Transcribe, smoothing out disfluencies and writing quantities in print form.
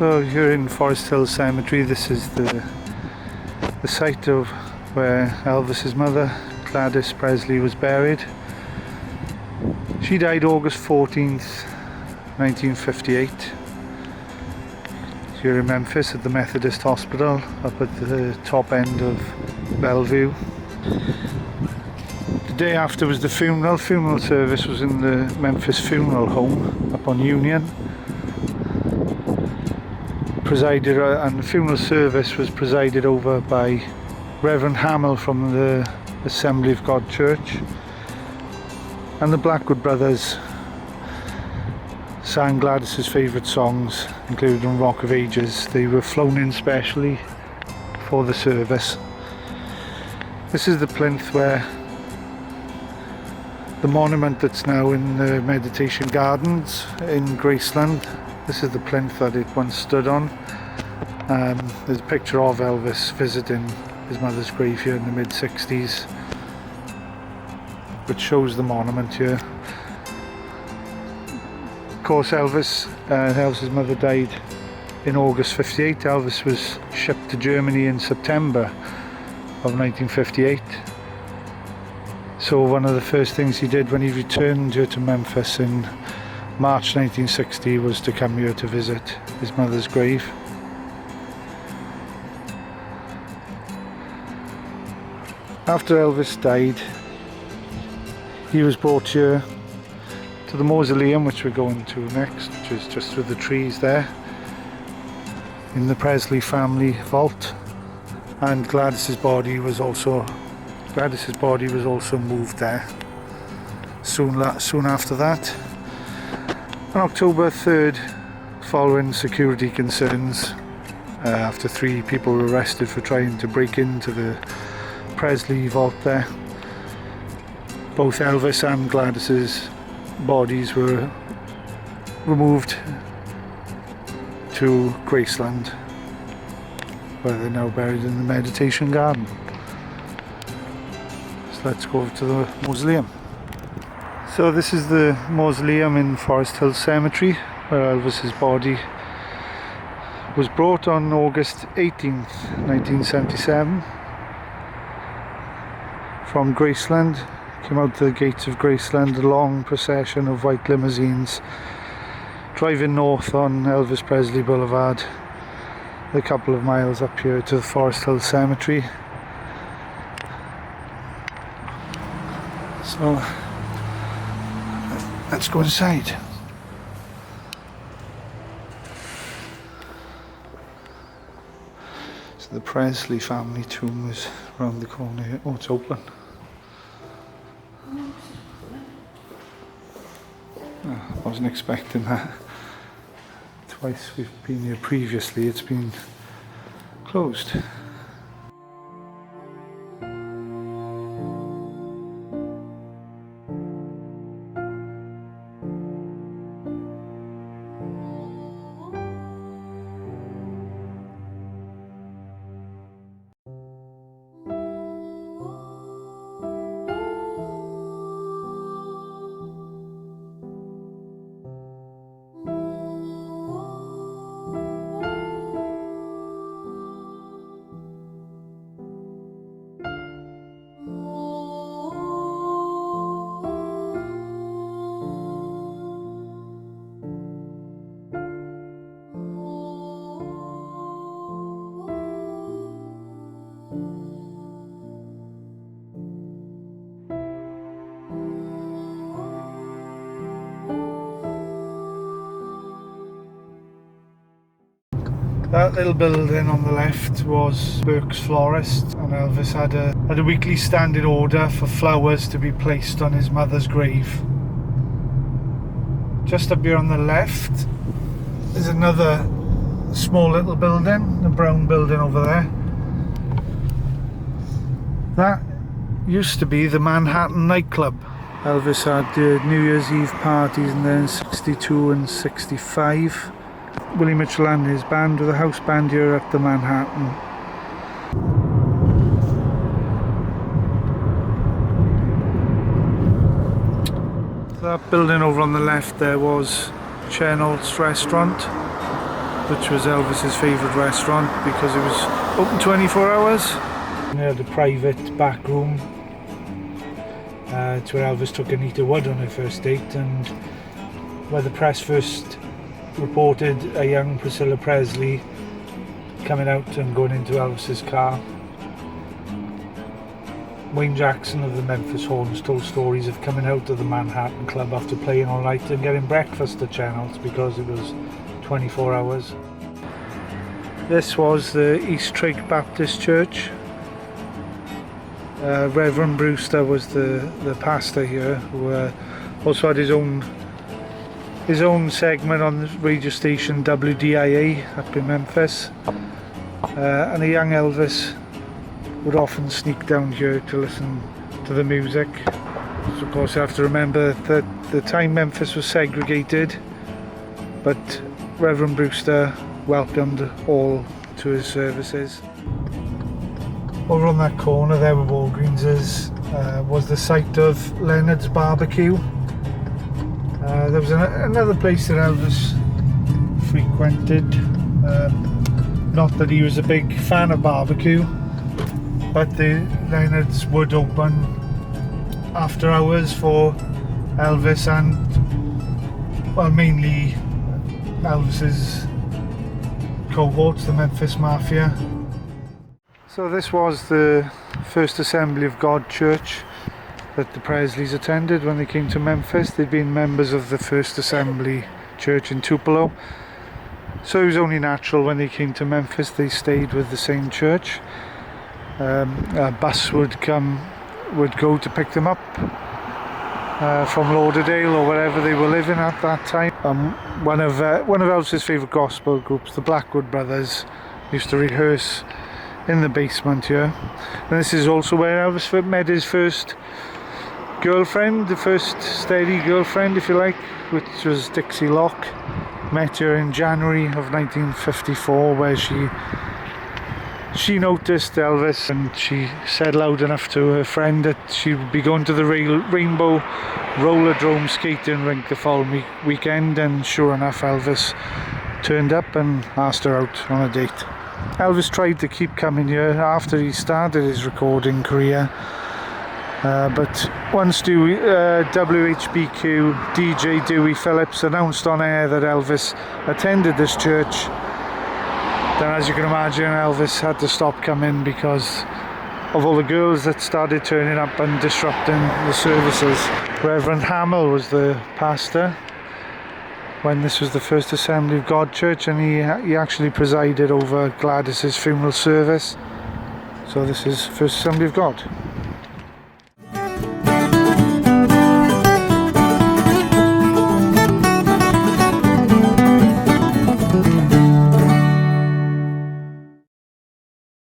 So you're in Forest Hill Cemetery. This is the site of where Elvis's mother, Gladys Presley, was buried. She died August 14th, 1958. You're in Memphis at the Methodist Hospital, up at the top end of Bellevue. The day after was the funeral. Funeral service was in the Memphis Funeral Home up on Union. Presided, and the funeral service was presided over by Reverend Hamill from the Assembly of God Church, and the Blackwood brothers sang Gladys's favourite songs, including Rock of Ages. They were flown in specially for the service. This is the plinth where the monument that's now in the Meditation Gardens in Graceland. This is the plinth that it once stood on. There's a picture of Elvis visiting his mother's grave here in the mid-60s, which shows the monument here. Of course, Elvis's mother died in August 58. Elvis was shipped to Germany in September of 1958. So one of the first things he did when he returned here to Memphis in March 1960 was to come here to visit his mother's grave. After Elvis died, he was brought here to the mausoleum, which we're going to next, which is just through the trees there, in the Presley family vault. And Gladys's body was also moved there soon after that. On October 3rd, following security concerns, after 3 people were arrested for trying to break into the Presley vault there, both Elvis and Gladys's bodies were removed to Graceland, where they're now buried in the Meditation Garden. So let's go over to the mausoleum. So this is the mausoleum in Forest Hill Cemetery, where Elvis's body was brought on August 18th, 1977 from Graceland. Came out to the gates of Graceland, a long procession of white limousines driving north on Elvis Presley Boulevard, a couple of miles up here to the Forest Hill Cemetery. So let's go inside. So the Presley family tomb is around the corner here. Oh, it's open. Oh, I wasn't expecting that. Twice we've been here previously, it's been closed. That little building on the left was Burke's Florist, and Elvis had a weekly standing order for flowers to be placed on his mother's grave. Just up here on the left is another small little building, the brown building over there. That used to be the Manhattan nightclub. Elvis had New Year's Eve parties in there in 62 and 65. Willie Mitchell and his band with a house band here at the Manhattan. That building over on the left there was Chenault's restaurant. which was Elvis's favourite restaurant because it was open 24 hours. They had a private back room. It's where Elvis took Anita Wood on her first date, and where the press first reported a young Priscilla Presley coming out and going into Elvis's car. Wayne Jackson of the Memphis Horns told stories of coming out of the Manhattan Club after playing all night and getting breakfast at Chenault because it was 24 hours. This was the East Trigg Baptist Church. Reverend Brewster was the pastor here, who also had his own segment on the radio station WDIA up in Memphis. And a young Elvis would often sneak down here to listen to the music. So of course you have to remember that the time Memphis was segregated, but Reverend Brewster welcomed all to his services. Over on that corner there where Walgreens was the site of Leonard's barbecue. There was another place that Elvis frequented. Not that he was a big fan of barbecue, but the Leonard's would open after hours for Elvis and, well, mainly Elvis's cohorts, the Memphis Mafia. So this was the first Assembly of God church that the Presleys attended when they came to Memphis. They'd been members of the First Assembly Church in Tupelo, so it was only natural when they came to Memphis they stayed with the same church. A bus would go to pick them up from Lauderdale or wherever they were living at that time. One of Elvis's favourite gospel groups, the Blackwood Brothers, used to rehearse in the basement here. And this is also where Elvis met his first girlfriend, the first steady girlfriend, if you like, which was Dixie Locke. Met her in January of 1954, where she noticed Elvis, and she said loud enough to her friend that she would be going to the Rainbow Rollerdrome skating rink the following weekend, and sure enough Elvis turned up and asked her out on a date. Elvis tried to keep coming here after he started his recording career, but once WHBQ DJ Dewey Phillips announced on air that Elvis attended this church, then as you can imagine Elvis had to stop coming because of all the girls that started turning up and disrupting the services. Reverend Hamill was the pastor when this was the First Assembly of God church, and he actually presided over Gladys's funeral service. So this is First Assembly of God.